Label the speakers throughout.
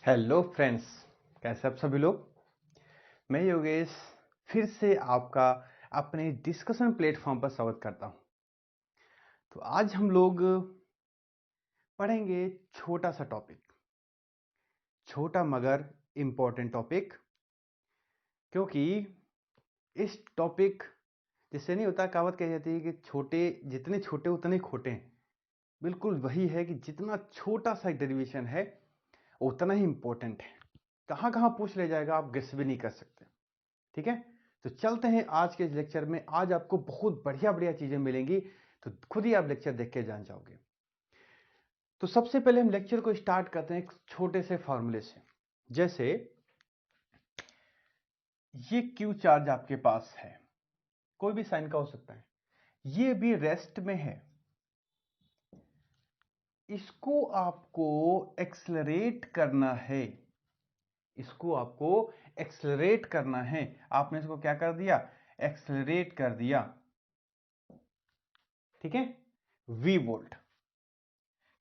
Speaker 1: Hello friends, कैसे आप सभी लोग। मैं योगेश फिर से आपका अपने डिस्कशन प्लेटफॉर्म पर स्वागत करता हूं। तो आज हम लोग पढ़ेंगे छोटा सा टॉपिक, छोटा मगर इम्पोर्टेंट टॉपिक। क्योंकि इस टॉपिक जिससे नहीं होता, कहावत कही जाती है कि छोटे जितने छोटे उतने खोटे हैं। बिल्कुल वही है कि जितना छोटा सा डेरिवेशन है उतना ही इम्पोर्टेंट है। कहाँ कहाँ पूछ ले जाएगा आप गेस भी नहीं कर सकते। ठीक है, तो चलते हैं आज के लेक्चर में। आज आपको बहुत बढ़िया बढ़िया चीजें मिलेंगी, तो खुद ही आप लेक्चर देख के जान जाओगे। तो सबसे पहले हम लेक्चर को स्टार्ट करते हैं एक छोटे से फॉर्मूले से। जैसे ये क्यू चार्ज आपके पास है, कोई भी साइन का हो सकता है, ये भी रेस्ट में है। इसको आपको एक्सलरेट करना है, इसको आपको एक्सलरेट करना है। आपने इसको क्या कर दिया, एक्सलरेट कर दिया। ठीक है, वी वोल्ट,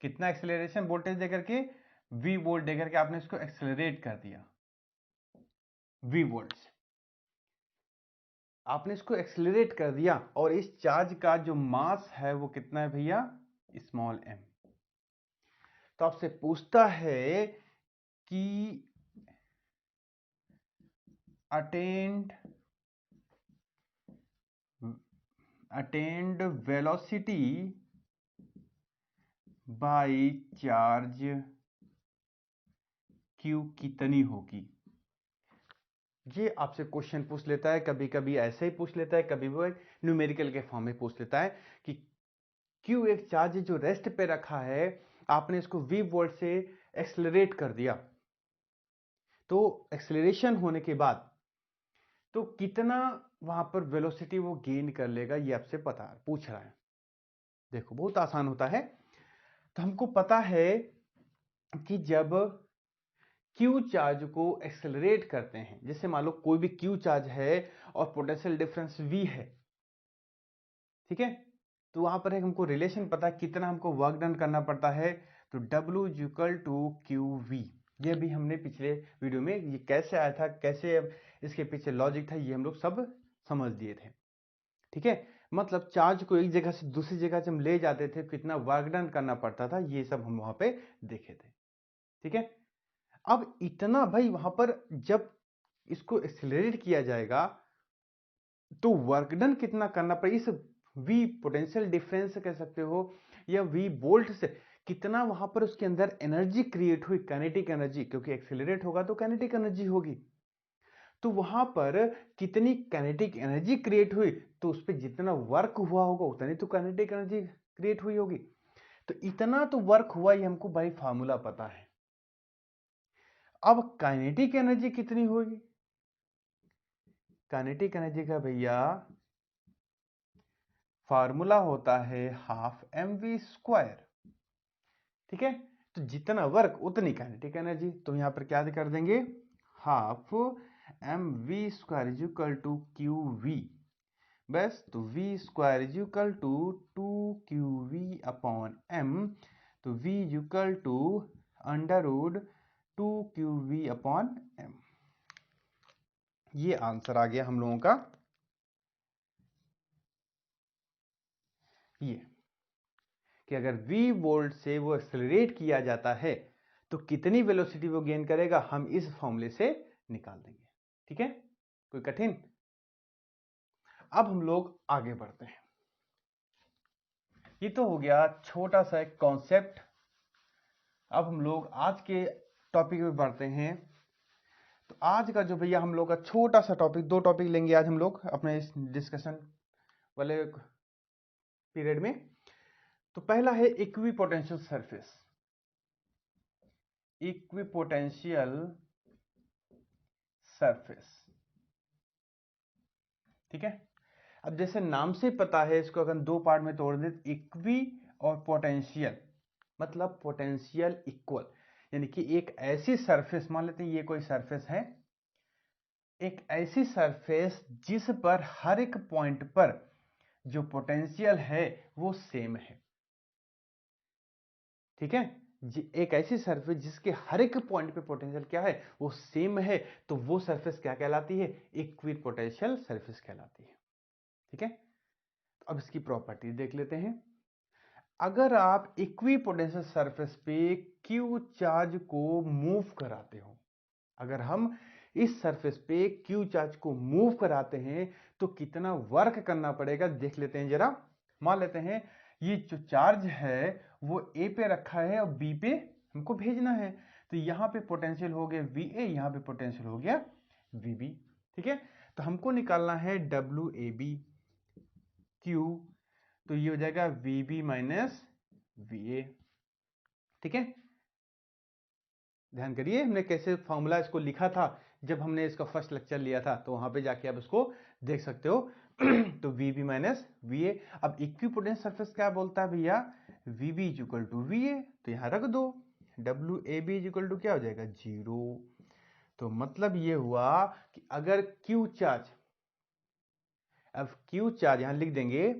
Speaker 1: कितना एक्सेलरेशन वोल्टेज देकर के, वी वोल्ट देकर के आपने इसको एक्सेलरेट कर दिया। वी वोल्ट आपने इसको एक्सेलरेट कर दिया। और इस चार्ज का जो मास है वो कितना है भैया, स्मॉल एम। तो आपसे पूछता है कि attend velocity by charge Q कितनी होगी। ये आपसे क्वेश्चन पूछ लेता है, कभी कभी ऐसे ही पूछ लेता है, कभी वो न्यूमेरिकल के फॉर्म में पूछ लेता है कि क्यू एक चार्ज जो रेस्ट पे रखा है, आपने इसको वी वोल्ट से एक्सेलरेट कर दिया। तो एक्सेलरेशन होने के बाद तो कितना वहां पर वेलोसिटी वो गेन कर लेगा, ये आपसे पता पूछ रहा है। देखो बहुत आसान होता है। तो हमको पता है कि जब क्यू चार्ज को एक्सेलरेट करते हैं, जैसे मान लो कोई भी क्यू चार्ज है और पोटेंशियल डिफरेंस v है, ठीक है, तो वहां पर एक हमको रिलेशन पता है कितना हमको वर्क डन करना पड़ता है। तो W equal to Q V, ये भी हमने पिछले वीडियो में ये कैसे आया था, कैसे इसके पीछे लॉजिक था, ये हम लोग सब समझ दिए थे। ठीक है, मतलब चार्ज को एक जगह से दूसरी जगह जब ले जाते थे कितना वर्क डन करना पड़ता था, ये सब हम वहां पे देखे थे। ठीक है, अब इतना भाई वहां पर जब इसको एक्सेलरेट किया जाएगा तो वर्क डन कितना करना पड़ेगा, इस वी पोटेंशियल डिफरेंस कह सकते हो या वी वोल्ट से कितना वहां पर उसके अंदर एनर्जी क्रिएट हुई, काइनेटिक एनर्जी, क्योंकि एक्सेलरेट होगा तो काइनेटिक एनर्जी होगी। तो वहां पर कितनी काइनेटिक एनर्जी क्रिएट हुई, तो उस पर जितना वर्क हुआ होगा उतनी तो काइनेटिक एनर्जी क्रिएट हुई होगी। तो इतना तो वर्क हुआ, ये हमको भाई फार्मूला पता है। अब काइनेटिक एनर्जी कितनी होगी, काइनेटिक एनर्जी का भैया फार्मूला होता है हाफ एम वी स्क्वायर। ठीक है, तो जितना वर्क उतनी काइनेटिक एनर्जी, तो यहां पर क्या कर देंगे, half m v square is equal to Q v. बस, तो v square is equal to 2 QV upon m. तो v equal to under root 2 QV upon m. ये आंसर आ गया हम लोगों का। ये कि अगर v वोल्ट से वो एक्सेलरेट किया जाता है तो कितनी वेलोसिटी वो गेन करेगा, हम इस फॉर्मूले से निकाल देंगे। ठीक है, कोई कठिन। अब हम लोग आगे बढ़ते हैं। ये तो हो गया छोटा सा एक कॉन्सेप्ट। अब हम लोग आज के टॉपिक में बढ़ते हैं। तो आज का जो भैया हम लोग का छोटा सा टॉपिक, दो टॉपिक लेंगे आज हम लोग अपने इस डिस्कशन वाले पीरियड में। तो पहला है इक्विपोटेंशियल सरफेस, इक्विपोटेंशियल सरफेस। ठीक है, अब जैसे नाम से पता है, इसको अगर दो पार्ट में तोड़ दे, इक्वी और पोटेंशियल, मतलब पोटेंशियल इक्वल, यानी कि एक ऐसी सरफेस, मान लेते हैं ये कोई सरफेस है, एक ऐसी सरफेस जिस पर हर एक पॉइंट पर जो पोटेंशियल है वो सेम है। ठीक है, एक ऐसी सरफेस जिसके हर एक पॉइंट पे पोटेंशियल क्या है, वो सेम है, तो वो सरफेस क्या कहलाती है, इक्विपोटेंशियल सरफेस कहलाती है। ठीक है, अब इसकी प्रॉपर्टी देख लेते हैं। अगर आप इक्विपोटेंशियल सरफेस पे क्यू चार्ज को मूव कराते हो, अगर हम इस सरफेस पे क्यू चार्ज को मूव कराते हैं तो कितना वर्क करना पड़ेगा देख लेते हैं जरा। मान लेते हैं ये जो चार्ज है वो ए पे रखा है और बी पे हमको भेजना है, तो यहां पे पोटेंशियल हो गया वी ए, यहां पे पोटेंशियल हो गया वी बी। ठीक है, तो हमको निकालना है डब्ल्यू ए बी क्यू, तो ये हो जाएगा V B minus V A. ठीक है, ध्यान करिए हमने कैसे फॉर्मूला इसको लिखा था जब हमने इसका फर्स्ट लेक्चर लिया था, तो वहां पे जाके आप उसको देख सकते हो। तो V B minus V A. अब इक्विपोटेंशियल सरफेस क्या बोलता है भैया, V B is equal to V A, तो यहां रख दो, W A B is equal to क्या हो जाएगा, 0। तो मतलब ये हुआ कि अगर क्यू चार्ज, अब क्यू चार्ज यहां लिख देंगे,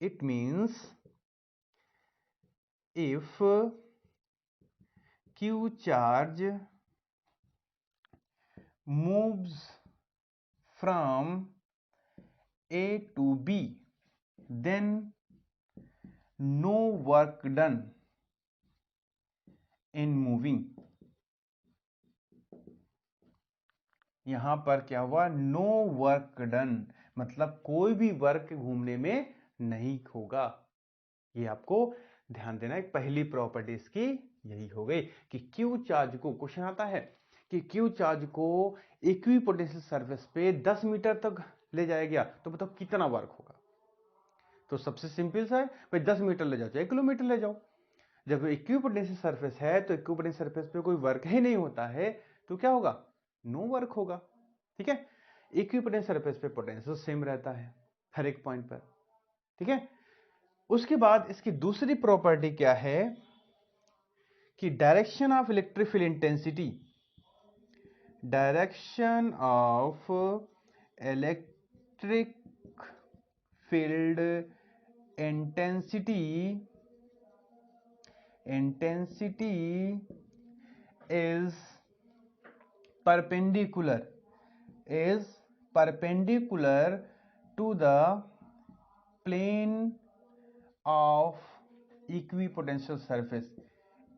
Speaker 1: it means if Q charge moves from A to B, then no work done in moving। यहां पर क्या हुआ, नो वर्क डन, मतलब कोई भी वर्क घूमने में नहीं होगा। ये आपको ध्यान देना है, पहली प्रॉपर्टी इसकी यही हो गई कि क्यू चार्ज को, क्वेश्चन आता है कि क्यू चार्ज को इक्विपोटेंशियल सरफेस पे 10 मीटर तक ले जाया गया तो बताओ कितना वर्क होगा। तो सबसे सिंपल सा है भाई, 10 मीटर ले जाओ चाहे 1 किलोमीटर ले जाओ, जब इक्विपोटेंशियल सरफेस है तो इक्विपोटेंशियल सरफेस पे कोई वर्क ही नहीं होता है तो क्या होगा, नो वर्क होगा। ठीक है, इक्विपोटेंशियल सरफेस पे पोटेंशियल सेम रहता है हर एक पॉइंट पर। ठीक है, उसके बाद इसकी दूसरी प्रॉपर्टी क्या है कि direction of electric field intensity, direction of electric field intensity is perpendicular to the plane of equipotential surface,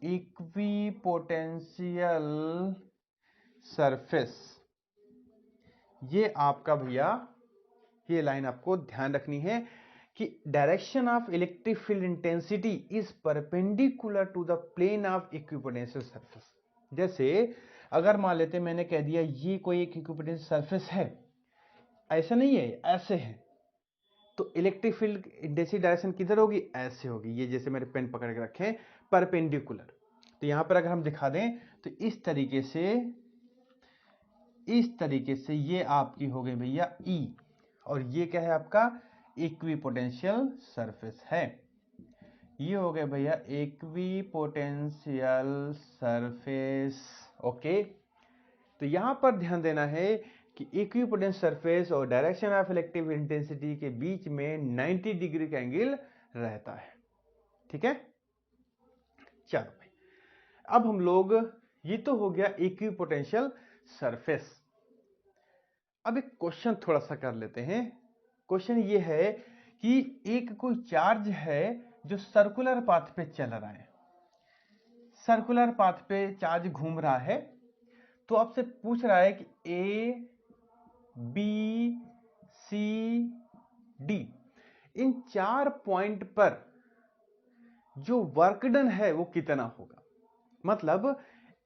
Speaker 1: equipotential surface. ये आपका भैया, ये लाइन आपको ध्यान रखनी है कि direction of electric field intensity is perpendicular to the plane of equipotential surface. जैसे अगर मान लेते मैंने कह दिया ये कोई एक इक्विपोटेंशियल सरफेस है, ऐसा नहीं है, ऐसे है, तो इलेक्ट्रिक फील्ड इंटेंसिटी डायरेक्शन किधर होगी, ऐसे होगी। ये जैसे मेरे पेन पकड़ के रखे परपेंडिकुलर, तो यहां पर अगर हम दिखा दें तो इस तरीके से ये आपकी हो गई भैया ई, और ये क्या है आपका इक्विपोटेंशियल सरफेस है। ये हो गया भैया इक्विपोटेंशियल सरफेस। ओके, तो यहां पर ध्यान देना है कि इक्विपोटेंशियल सरफेस और डायरेक्शन ऑफ इलेक्ट्रिक इंटेंसिटी के बीच में 90 डिग्री का एंगल रहता है। ठीक है, चलो भाई, अब हम लोग, ये तो हो गया इक्विपोटेंशियल सरफेस। अब एक क्वेश्चन थोड़ा सा कर लेते हैं। क्वेश्चन ये है कि एक कोई चार्ज है जो सर्कुलर पाथ पे चल रहा है, सर्कुलर पाथ पे चार्ज घूम रहा है, तो आपसे पूछ रहा है कि ए बी सी डी इन 4 पॉइंट पर जो वर्क डन है वो कितना होगा। मतलब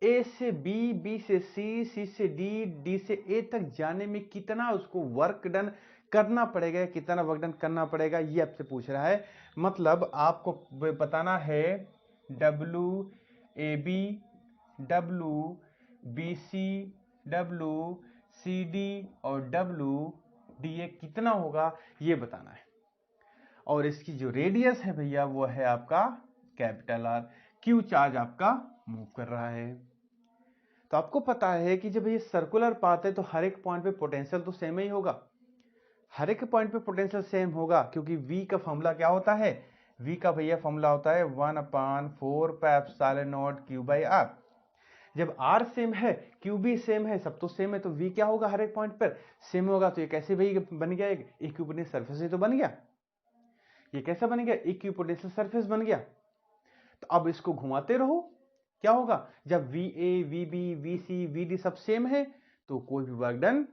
Speaker 1: ए से बी, बी से सी, सी से डी, डी से ए तक जाने में कितना उसको वर्क डन करना पड़ेगा, कितना वर्क डन करना पड़ेगा, ये आपसे पूछ रहा है। मतलब आपको बताना है W A B, W B C, W C D और डब्ल्यू डी ए कितना होगा ये बताना है। और इसकी जो रेडियस है भैया वो है आपका कैपिटल आर। क्यू चार्ज आपका मूव कर रहा है, तो आपको पता है कि जब ये सर्कुलर पाथ है तो हर एक पॉइंट पे पोटेंशियल तो सेम ही होगा, हर एक पॉइंट पे पोटेंशियल सेम होगा, क्योंकि V का फॉर्मूला क्या होता है, v का भैया फॉर्मूला होता है 1/4 q बाई r। जब r सेम है, q भी सेम है, सब तो सेम है, तो v क्या होगा हर एक पॉइंट पर सेम होगा। तो ये कैसे भाई बन गया, एक इक्विपोटेंशियल सरफेस ही तो बन गया। ये कैसा बन गया, इक्विपोटेंशियल सरफेस बन गया। तो अब इसको घुमाते रहो, क्या होगा, जब VA, VB, VC, VD सब सेम है तो कोई भी वर्क डन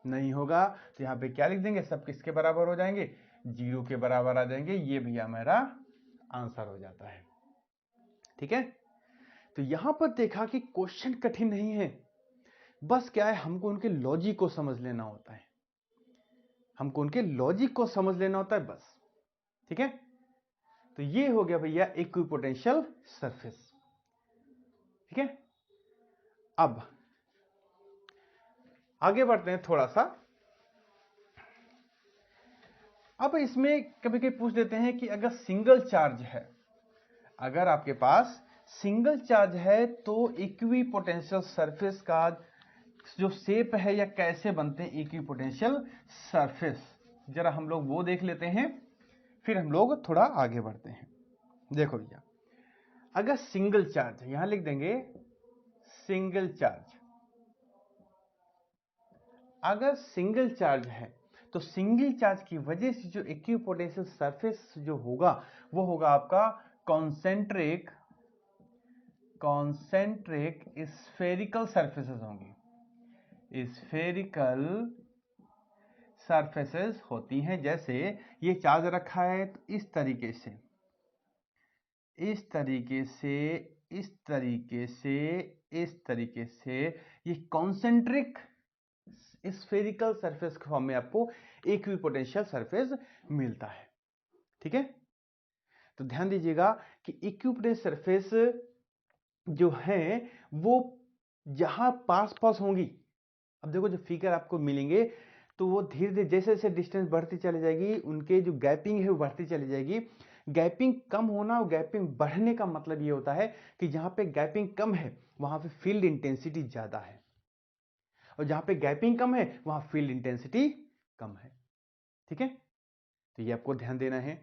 Speaker 1: नहीं होगा। तो यहां पे क्या लिख देंगे, सब किसके बराबर हो जाएंगे, 0 के बराबर आ जाएंगे। ये भैया मेरा आंसर हो जाता है। ठीक है, तो यहां पर देखा कि क्वेश्चन कठिन नहीं है, बस क्या है, हमको उनके लॉजिक को समझ लेना होता है, हमको उनके लॉजिक को समझ लेना होता है बस। ठीक है, तो ये हो गया भैया इक्विपोटेंशियल सरफेस। ठीक है, अब आगे बढ़ते हैं थोड़ा सा। अब इसमें कभी कभी पूछ लेते हैं कि अगर सिंगल चार्ज है, अगर आपके पास सिंगल चार्ज है तो इक्विपोटेंशियल सरफेस का जो शेप है या कैसे बनते हैं इक्विपोटेंशियल सरफेस, जरा हम लोग वो देख लेते हैं, फिर हम लोग थोड़ा आगे बढ़ते हैं। देखो भैया, अगर सिंगल चार्ज है, यहां लिख देंगे सिंगल चार्ज। अगर सिंगल चार्ज है तो सिंगल चार्ज की वजह से जो इक्विपोटेंशियल सरफेस जो होगा वो होगा आपका कॉन्सेंट्रिक स्फेरिकल सरफेसेस होंगी, स्फेरिकल सरफेसेस होती हैं। जैसे ये चार्ज रखा है तो इस तरीके से, इस तरीके से, इस तरीके से, इस तरीके से, ये कॉन्सेंट्रिक स्फेरिकल सरफेस के फॉर्म में आपको इक्विपोटेंशियल सरफेस मिलता है। ठीक है, तो ध्यान दीजिएगा कि इक्विपोटेंशियल सरफेस जो है वो जहां पास पास होंगी, अब देखो जो फिगर आपको मिलेंगे तो वो धीरे धीरे जैसे जैसे डिस्टेंस बढ़ती चली जाएगी, उनके जो गैपिंग है वो बढ़ती चली जाएगी। गैपिंग कम होना और गैपिंग बढ़ने का मतलब ये होता है कि जहां पे गैपिंग कम है वहां पे फील्ड इंटेंसिटी ज्यादा है, और जहां पे गैपिंग कम है वहां फील्ड इंटेंसिटी कम है। ठीक है, तो ये आपको ध्यान देना है।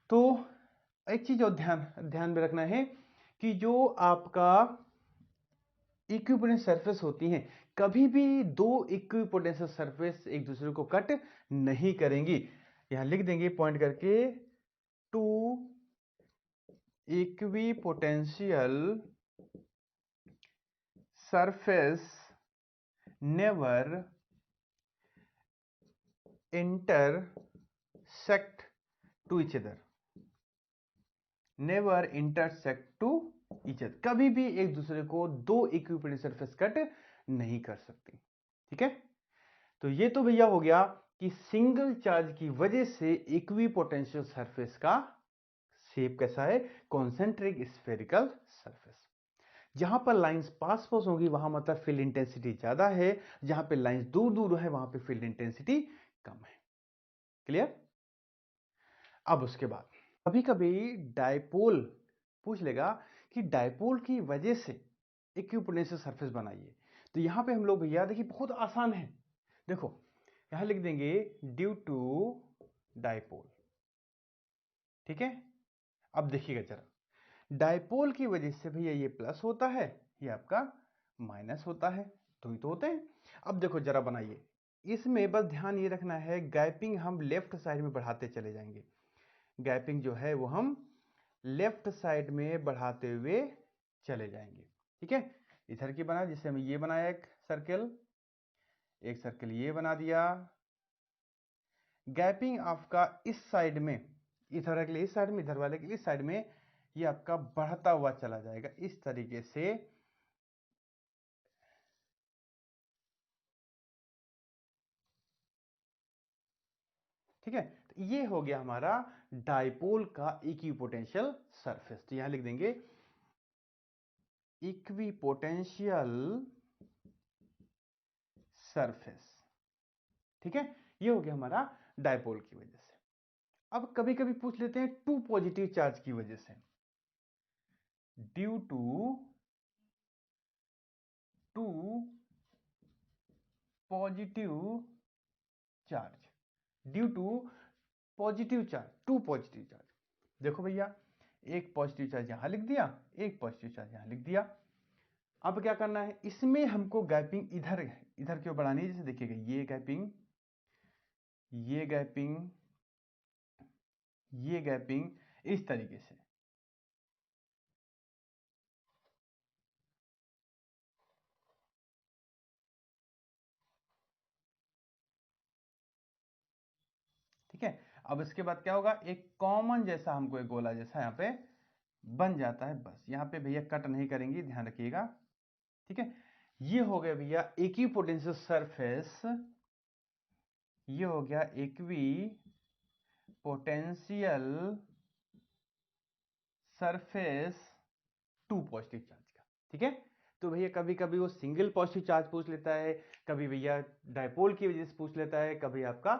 Speaker 1: तो एक चीज और ध्यान ध्यान में रखना है कि जो आपका इक्विपोटेंशियल सरफेस होती हैं, कभी भी दो इक्विपोटेंशियल सरफेस एक दूसरे को कट नहीं करेंगी। यहां लिख देंगे पॉइंट करके, two equipotential surface never intersect to each other, never intersect to each other, कभी भी एक दूसरे को दो इक्विपोटेंशियल सरफेस कट नहीं कर सकती। ठीक है, तो ये तो भैया हो गया कि सिंगल चार्ज की वजह से इक्विपोटेंशियल सरफेस का शेप कैसा है, कॉन्सेंट्रिक स्फेरिकल सरफेस। जहां पर लाइंस पास पास होंगी वहां मतलब फील्ड इंटेंसिटी ज्यादा है, जहां पे लाइंस दूर दूर है वहां पे फील्ड इंटेंसिटी कम है। क्लियर। अब उसके बाद कभी कभी डायपोल पूछ लेगा कि डायपोल की वजह से इक्विपोटेंशियल सरफेस बनाइए। तो यहां पे हम लोग भैया देखिए बहुत आसान है, देखो यहां लिख देंगे ड्यू टू डायपोल। ठीक है, अब देखिएगा जरा, डायपोल की वजह से भैया ये प्लस होता है, ये आपका माइनस होता है, तो ही तो होते हैं। अब देखो जरा बनाइए, इसमें बस ध्यान ये रखना है गैपिंग हम लेफ्ट साइड में बढ़ाते चले जाएंगे, गैपिंग जो है वो हम लेफ्ट साइड में बढ़ाते हुए चले जाएंगे। ठीक है, इधर की बना, जिससे हम ये बनाया एक सर्कल ये बना दिया। गैपिंग आपका इस साइड में, इधर वाले के लिए इस साइड में, इधर वाले के लिए इस साइड में, ये आपका बढ़ता हुआ चला जाएगा इस तरीके से। ठीक है, तो ये हो गया हमारा डायपोल का इक्विपोटेंशियल सरफेस। तो यहां लिख देंगे इक्विपोटेंशियल सरफेस। ठीक है, ये हो गया हमारा डायपोल की वजह से। अब कभी कभी पूछ लेते हैं टू पॉजिटिव चार्ज की वजह से, due to two positive charge, due to positive charge, two positive charge. देखो भैया, एक पॉजिटिव चार्ज यहां लिख दिया, एक पॉजिटिव चार्ज यहां लिख दिया। अब क्या करना है, इसमें हमको गैपिंग इधर इधर क्यों बढ़ानी है, जैसे देखिएगा ये गैपिंग, ये गैपिंग, ये गैपिंग, इस तरीके से। ठीक है, अब इसके बाद क्या होगा, एक कॉमन जैसा हमको एक गोला जैसा यहाँ पे बन जाता है। बस यहाँ पे भैया कट नहीं करेंगे, ध्यान रखिएगा। ठीक है, ये हो गया भैया इक्विपोटेंशियल सरफेस, ये हो गया equipotential surface two positive charge का। ठीक है, तो भैया कभी कभी वो सिंगल पॉजिटिव चार्ज पूछ लेता है, कभी भैया डायपोल की वजह से पूछ लेता है, कभी आपका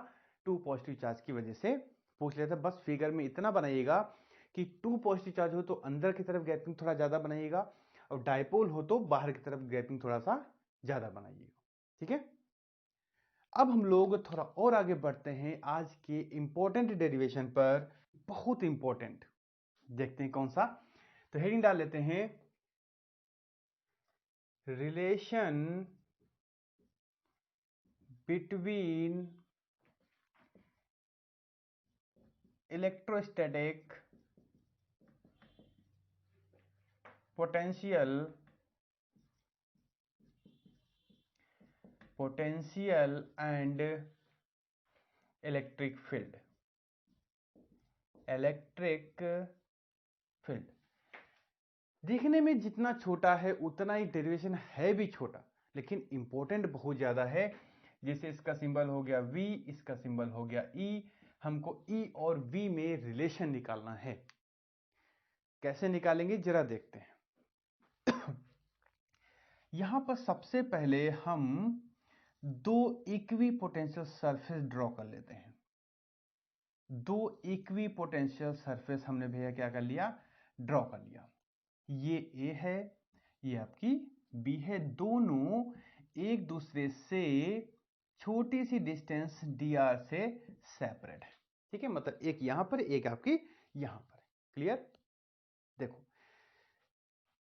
Speaker 1: टू पॉजिटिव चार्ज की वजह से पूछ लेता है। बस फिगर में इतना बनाइएगा कि टू पॉजिटिव चार्ज हो तो अंदर की तरफ गैपिंग थोड़ा ज्यादा बनाइएगा, और डायपोल हो तो बाहर की तरफ गैपिंग थोड़ा सा ज्यादा बनाइएगा। ठीक है, अब हम लोग थोड़ा और आगे बढ़ते हैं आज के इंपॉर्टेंट डेरिवेशन पर, बहुत इंपॉर्टेंट। देखते हैं कौन सा, तो हेडिंग डाल लेते हैं, relation between electrostatic potential and electric field, electric field. दिखने में जितना छोटा है उतना ही डेरिवेशन है भी छोटा, लेकिन इंपॉर्टेंट बहुत ज्यादा है। जैसे इसका सिंबल हो गया V, इसका सिंबल हो गया E, हमको E और V में रिलेशन निकालना है। कैसे निकालेंगे जरा देखते हैं। यहां पर सबसे पहले हम दो इक्वी पोटेंशियल सरफेस ड्रॉ कर लेते हैं। दो इक्वी पोटेंशियल सरफेस हमने भैया क्या कर लिया, ड्रॉ कर लिया। ये A है, ये आपकी B है, दोनों एक दूसरे से छोटी सी डिस्टेंस dr से सेपरेट है। ठीक है, मतलब एक यहां पर, एक आपकी यहां पर। क्लियर, देखो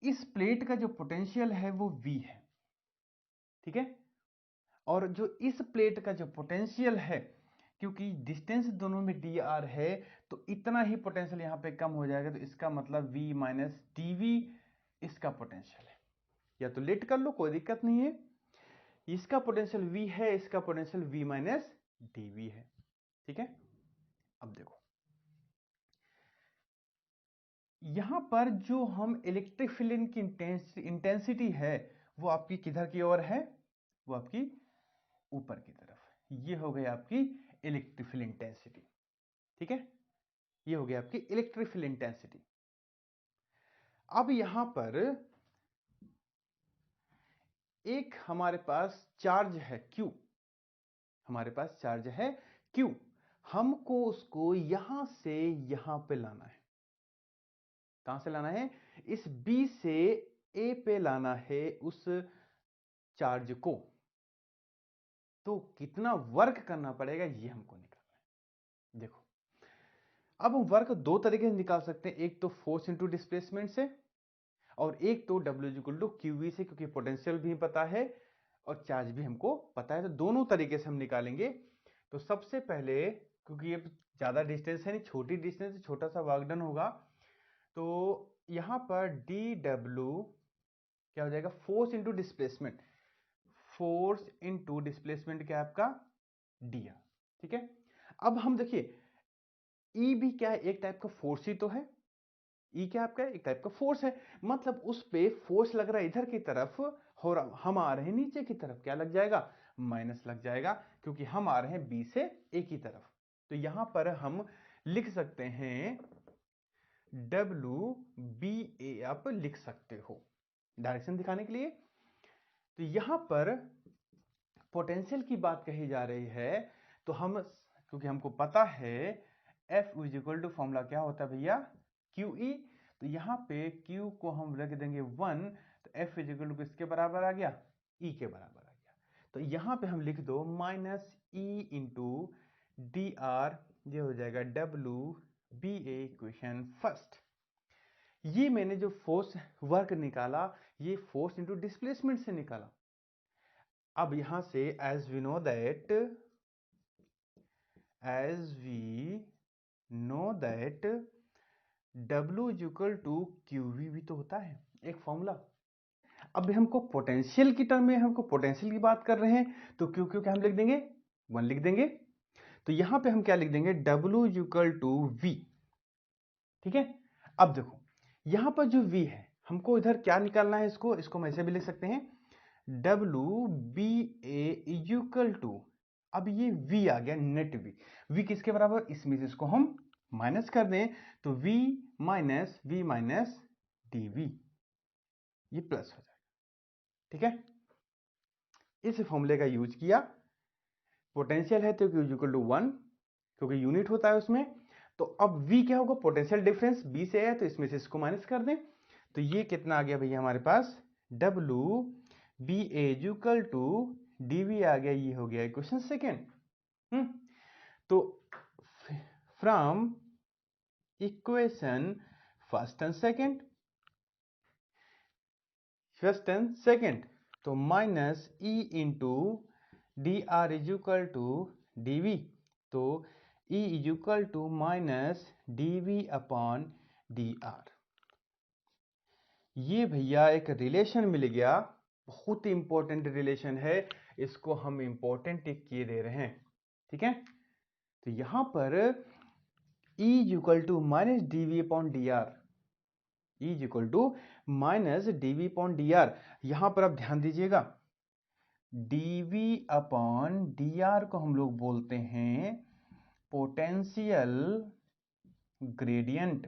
Speaker 1: इस प्लेट का जो पोटेंशियल है वो V है। ठीक है, और जो इस प्लेट का जो पोटेंशियल है, क्योंकि डिस्टेंस दोनों में dr है तो इतना ही पोटेंशियल यहां पे कम हो जाएगा, तो इसका मतलब V माइनस dV इसका पोटेंशियल है। या तो लेट कर लो, कोई दिक्कत नहीं है। इसका पोटेंशियल V है, इसका पोटेंशियल V माइनस dV है। ठीक है, अब देखो यहां पर जो हम इलेक्ट्रिक फील्ड की इंटेंसिटी है वो आपकी किधर की ओर है, वो आपकी ऊपर की तरफ। ये हो गई आपकी इलेक्ट्रिक फील्ड इंटेंसिटी। ठीक है, ये हो गया आपकी इलेक्ट्रिक फील्ड इंटेंसिटी। अब यहां पर एक हमारे पास चार्ज है Q, हमारे पास चार्ज है Q, हमको उसको यहां से यहां पे लाना है। कहां से लाना है, इस B से A पे लाना है उस चार्ज को। तो कितना वर्क करना पड़ेगा ये हमको निकालना है। देखो अब हम वर्क दो तरीके से निकाल सकते हैं, एक तो फोर्स इनटू डिस्प्लेसमेंट से, और एक तो W=QV से, क्योंकि पोटेंशियल भी पता है और चार्ज भी हमको पता है, तो दोनों तरीके से हम निकालेंगे। तो सबसे पहले, क्योंकि ये ज्यादा डिस्टेंस है नहीं, छोटी डिस्टेंस है, छोटा सा वर्क डन होगा, तो यहां पर DW क्या हो जाएगा, force into displacement, force into displacement क्या है आपका dr। ठीक है, अब हम देखिए E भी क्या है, एक टाइप का फोर्स ही तो है। E क्या आपका एक टाइप का फोर्स है, मतलब उस पे फोर्स लग रहा है इधर की तरफ, और हम आ रहे हैं नीचे की तरफ, क्या लग जाएगा, माइनस लग जाएगा, क्योंकि हम आ रहे हैं B से A की तरफ। तो यहां पर हम लिख सकते हैं WBA, आप लिख सकते हो डायरेक्शन दिखाने के लिए। तो यहां पर पोटेंशियल की बात कही जा रही है, तो हम, क्योंकि हमको पता है F इक्वल टू फॉर्मूला क्या होता है भैया, QE, तो यहां पे Q को हम रख देंगे 1, तो F इक्वल टू किसके बराबर आ गया, E के बराबर आ गया। तो यहां पे हम लिख दो minus E into D R, ये हो जाएगा बी ए इक्वेशन फर्स्ट। ये मैंने जो फोर्स वर्क निकाला, ये फोर्स इनटू डिस्प्लेसमेंट से निकाला। अब यहां से as we know that W is equal to QV भी तो होता है एक फॉर्मूला। अब हमको पोटेंशियल की टर्म में, हमको पोटेंशियल की बात कर रहे हैं, तो क्यू क्यू क्या हम लिख देंगे, 1 लिख देंगे। तो यहां पे हम क्या लिख देंगे, W is equal to V। ठीक है, अब देखो यहां पर जो V है, हमको इधर क्या निकालना है, इसको हम ऐसे भी लिख सकते हैं, WBA इज इक्वल टू, अब ये V आ गया नेट V किसके बराबर, इसमें से इसको हम माइनस कर दें तो V माइनस dV, ये प्लस हो जाएगा। ठीक है, इस फॉर्मूले का यूज किया। पोटेंशियल है तो Q इक्वल टू 1, क्योंकि यूनिट होता है उसमें। तो अब V क्या होगा, पोटेंशियल डिफरेंस B से है, तो इसमें से इसको माइनस कर दें, तो ये कितना आ गया भैया हमारे पास, WBA इक्वल टू dV आ गया, ये हो गया इक्वेशन सेकेंड। तो from equation first and second, तो minus E into dr is equal to dV, तो E is equal to minus dV upon dr। ये भैया एक रिलेशन मिल गया, बहुत इंपॉर्टेंट रिलेशन है, इसको हम इंपॉर्टेंट टिक किए दे रहे हैं। ठीक है, तो यहां पर E is equal to minus dV upon dr, E is equal to minus dV upon dr। यहां पर आप ध्यान दीजिएगा, dV अपॉन dr को हम लोग बोलते हैं पोटेंशियल ग्रेडियंट,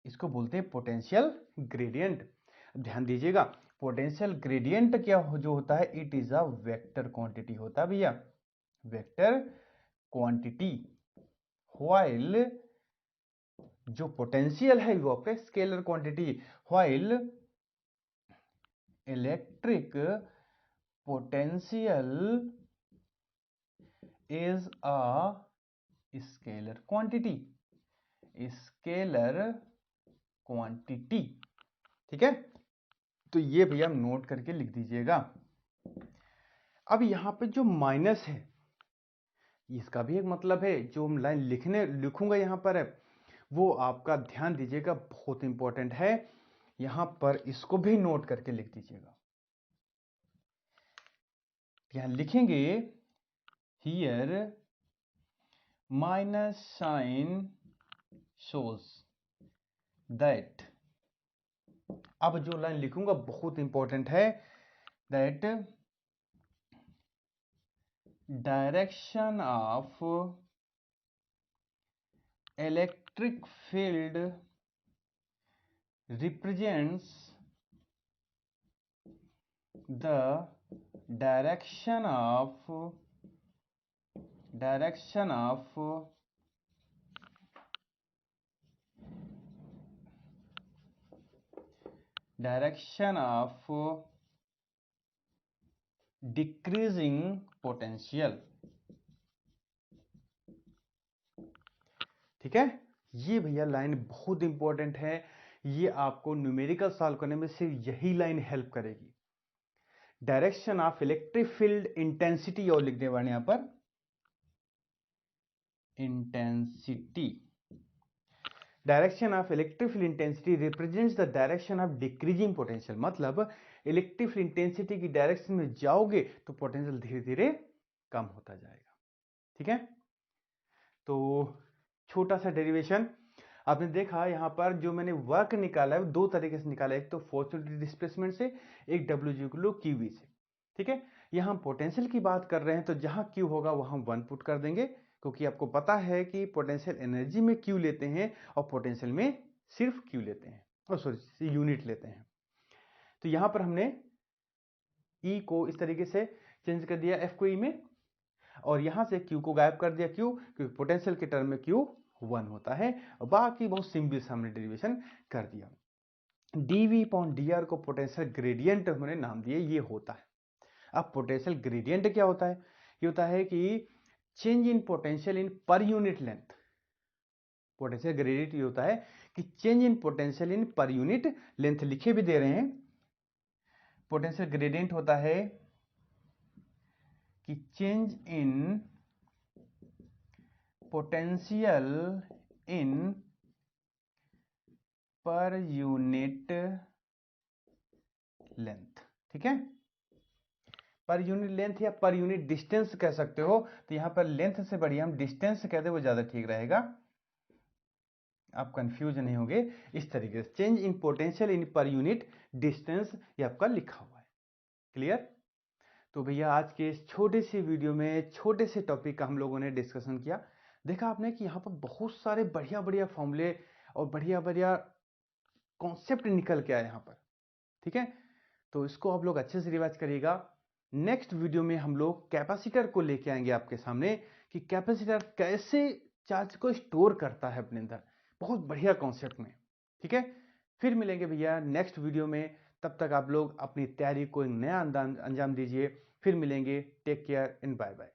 Speaker 1: इसको बोलते हैं पोटेंशियल ग्रेडियंट। ध्यान दीजिएगा, पोटेंशियल ग्रेडियंट क्या जो होता है, it is a vector quantity होता है भैया, वेक्टर क्वांटिटी। व्हाइल जो पोटेंशियल है वो आपका scalar quantity, while electric potential is a scalar quantity, scalar quantity. ठीक है, तो ये भैया नोट करके लिख दीजिएगा। अब यहां पे जो माइनस है, इसका भी एक मतलब है, जो लाइन लिखूंगा यहां पर है, वो आपका ध्यान दीजिएगा, बहुत इंपॉर्टेंट है। यहां पर इसको भी नोट करके लिख दीजिएगा। यहां लिखेंगे here minus sign shows that, अब जो लाइन लिखूंगा बहुत इंपॉर्टेंट है, that direction of electric field represents the direction of decreasing potential। ठीक है, ये भैया लाइन बहुत इंपॉर्टेंट है, ये आपको न्यूमेरिकल सॉल्व करने में सिर्फ यही लाइन हेल्प करेगी। Direction of electric field intensity, और लिख दे यहां पर intensity, direction of electric field intensity represents the direction of decreasing potential. मतलब इलेक्ट्रिक फील्ड इंटेंसिटी की डायरेक्शन में जाओगे तो पोटेंशियल धीरे धीरे कम होता जाएगा। ठीक है, तो छोटा सा डेरिवेशन आपने देखा, यहां पर जो मैंने वर्क निकाला है दो तरीके से निकाला है, एक तो फोर्स डिस्प्लेसमेंट से, एक W/QV से। ठीक है, यहां पोटेंशियल की बात कर रहे हैं, तो जहां Q होगा वहां 1 पुट कर देंगे, क्योंकि आपको पता है कि पोटेंशियल एनर्जी में Q लेते हैं और पोटेंशियल में सिर्फ Q लेते हैं, और सॉरी यूनिट लेते हैं। तो यहां पर हमने E को इस तरीके से चेंज कर दिया F को E में, और यहां से Q को गायब कर दिया, क्यों, क्योंकि पोटेंशियल के टर्म में Q 1 होता है, और बाकी बहुत सिंपल से हमने डेरिवेशन कर दिया। dV अपॉन dr को पोटेंशियल ग्रेडियंट हमने नाम दिया, ये होता है। अब पोटेंशियल ग्रेडियंट क्या होता है, ये होता है कि change in potential in per unit length. Potential gradient ये होता है कि change in potential in per unit length, लिखे भी दे रहे हैं। पोटेंशियल ग्रेडियंट होता है कि change in potential in per unit length, ठीक है। पर यूनिट लेंथ या पर यूनिट डिस्टेंस कह सकते हो, तो यहां पर लेंथ से बढ़िया हम डिस्टेंस कहते, वो ज्यादा ठीक रहेगा, आप कंफ्यूज नहीं होंगे। इस तरीके से change in potential in per unit distance ये आपका लिखा हुआ है। क्लियर? तो भैया आज के इस छोटे से वीडियो में छोटे से टॉपिक का हम लोगों ने डिस्कशन किया। देखा आपने कि यहाँ पर बहुत सारे बढ़िया बढ़िया फॉर्मूले और बढ़िया बढ़िया कॉन्सेप्ट निकल के आए यहाँ पर, ठीक है। तो इसको आप लोग अच्छे से रिवाइज करिएगा। नेक्स्ट वीडियो में हम लोग कैपेसिटर को लेके आएंगे आपके सामने कि कैपेसिटर कैसे चार्ज को स्टोर करता है अपने अंदर, बहुत बढ़िया कॉन्सेप्ट में, ठीक है। फिर मिलेंगे भैया नेक्स्ट वीडियो में, तब तक आप लोग अपनी तैयारी को नया अंजाम दीजिए। फिर मिलेंगे, take care and bye bye.